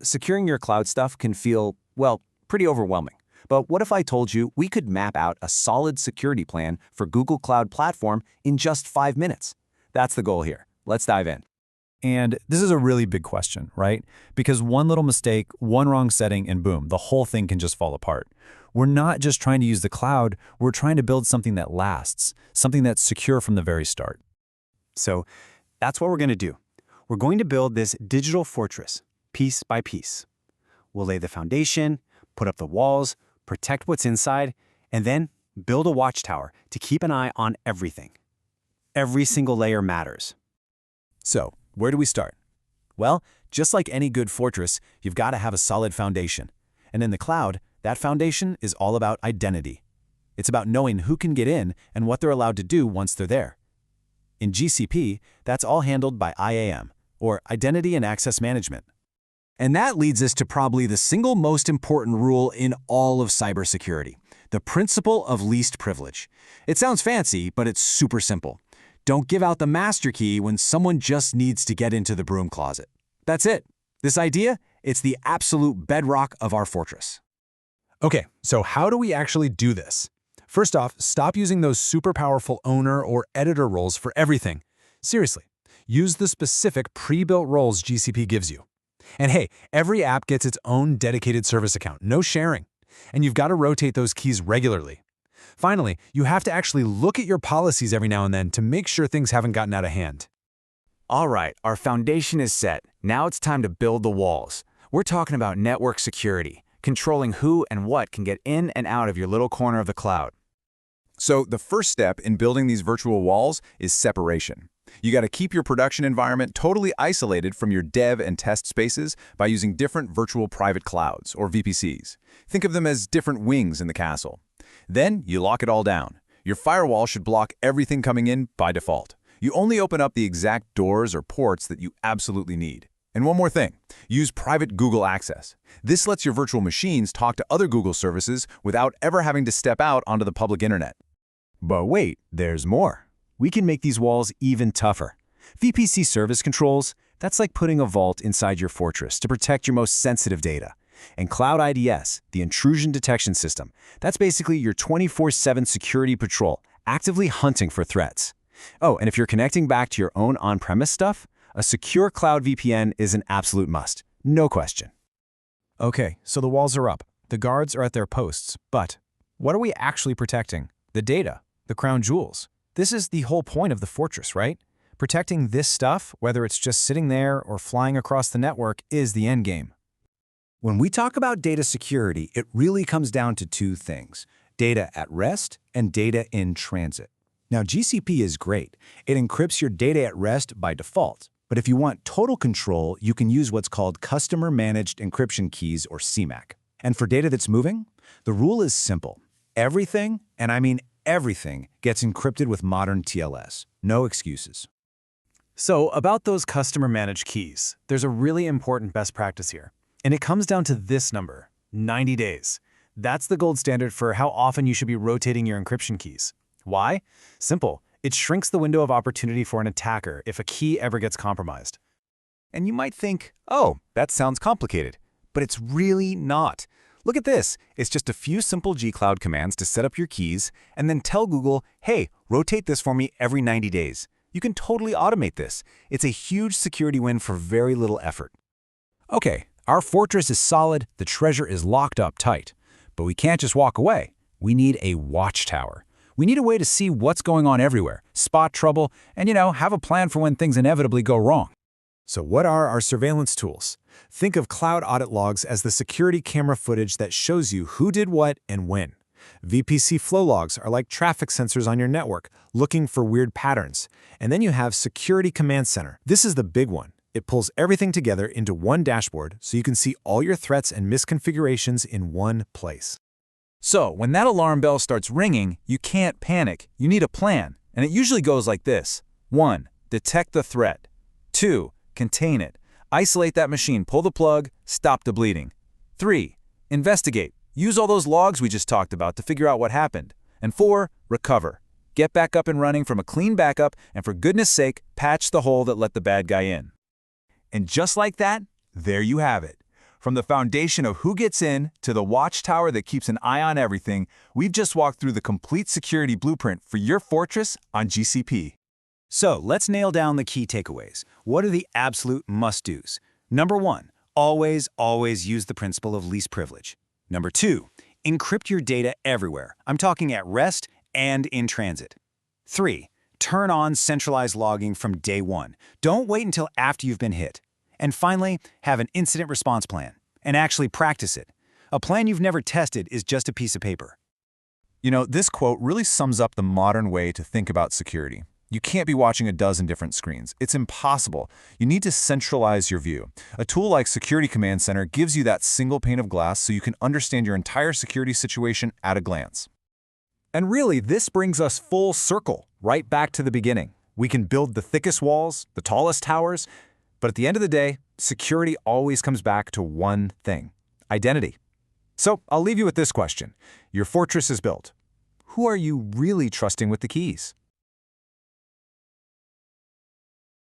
Securing your cloud stuff can feel, well, pretty overwhelming. But what if I told you we could map out a solid security plan for Google Cloud Platform in just 5 minutes? That's the goal here. Let's dive in. And this is a really big question, right? Because one little mistake, one wrong setting, and boom, the whole thing can just fall apart. We're not just trying to use the cloud, we're trying to build something that lasts, something that's secure from the very start. So that's what we're going to do. We're going to build this digital fortress, piece by piece. We'll lay the foundation, put up the walls, protect what's inside, and then build a watchtower to keep an eye on everything. Every single layer matters. So, where do we start? Well, just like any good fortress, you've got to have a solid foundation. And in the cloud, that foundation is all about identity. It's about knowing who can get in and what they're allowed to do once they're there. In GCP, that's all handled by IAM, or Identity and Access Management. And that leads us to probably the single most important rule in all of cybersecurity, the principle of least privilege. It sounds fancy, but it's super simple. Don't give out the master key when someone just needs to get into the broom closet. That's it. This idea, it's the absolute bedrock of our fortress. Okay, so how do we actually do this? First off, stop using those super powerful owner or editor roles for everything. Seriously, use the specific pre-built roles GCP gives you. And hey, every app gets its own dedicated service account, no sharing. And you've got to rotate those keys regularly. Finally, you have to actually look at your policies every now and then to make sure things haven't gotten out of hand. All right, our foundation is set. Now it's time to build the walls. We're talking about network security, controlling who and what can get in and out of your little corner of the cloud. So the first step in building these virtual walls is separation. You got to keep your production environment totally isolated from your dev and test spaces by using different virtual private clouds, or VPCs. Think of them as different wings in the castle. Then you lock it all down. Your firewall should block everything coming in by default. You only open up the exact doors or ports that you absolutely need. And one more thing, use private Google access. This lets your virtual machines talk to other Google services without ever having to step out onto the public internet. But wait, there's more. We can make these walls even tougher. VPC service controls, that's like putting a vault inside your fortress to protect your most sensitive data. And Cloud IDS, the intrusion detection system, that's basically your 24/7 security patrol, actively hunting for threats. Oh, and if you're connecting back to your own on-premise stuff, a secure cloud VPN is an absolute must. No question. Okay, so the walls are up. The guards are at their posts. But what are we actually protecting? The data, the crown jewels. This is the whole point of the fortress, right? Protecting this stuff, whether it's just sitting there or flying across the network, is the end game. When we talk about data security, it really comes down to two things: data at rest and data in transit. Now, GCP is great. It encrypts your data at rest by default. But if you want total control, you can use what's called Customer Managed Encryption Keys, or CMAC. And for data that's moving, the rule is simple. Everything, and I mean everything, gets encrypted with modern TLS. No excuses. So about those customer managed keys, there's a really important best practice here. And it comes down to this number, 90 days. That's the gold standard for how often you should be rotating your encryption keys. Why? Simple. It shrinks the window of opportunity for an attacker if a key ever gets compromised. And you might think, oh, that sounds complicated. But it's really not. Look at this. It's just a few simple G-Cloud commands to set up your keys and then tell Google, hey, rotate this for me every 90 days. You can totally automate this. It's a huge security win for very little effort. Okay, our fortress is solid, the treasure is locked up tight. But we can't just walk away. We need a watchtower. We need a way to see what's going on everywhere, spot trouble, and have a plan for when things inevitably go wrong. So what are our surveillance tools? Think of cloud audit logs as the security camera footage that shows you who did what and when. VPC flow logs are like traffic sensors on your network, looking for weird patterns. And then you have Security Command Center. This is the big one. It pulls everything together into one dashboard so you can see all your threats and misconfigurations in one place. So when that alarm bell starts ringing, you can't panic. You need a plan. And it usually goes like this. 1. Detect the threat. 2. Contain it. Isolate that machine, pull the plug, stop the bleeding. 3. Investigate. Use all those logs we just talked about to figure out what happened. And 4. Recover. Get back up and running from a clean backup, and for goodness sake, patch the hole that let the bad guy in. And just like that, there you have it. From the foundation of who gets in to the watchtower that keeps an eye on everything, we've just walked through the complete security blueprint for your fortress on GCP. So let's nail down the key takeaways. What are the absolute must-dos? Number 1, always use the principle of least privilege. Number 2, encrypt your data everywhere. I'm talking at rest and in transit. 3, turn on centralized logging from day 1. Don't wait until after you've been hit. And finally, have an incident response plan and actually practice it. A plan you've never tested is just a piece of paper. You know, this quote really sums up the modern way to think about security. You can't be watching a dozen different screens. It's impossible. You need to centralize your view. A tool like Security Command Center gives you that single pane of glass so you can understand your entire security situation at a glance. And really, this brings us full circle, right back to the beginning. We can build the thickest walls, the tallest towers, but at the end of the day, security always comes back to one thing: identity. So I'll leave you with this question. Your fortress is built. Who are you really trusting with the keys?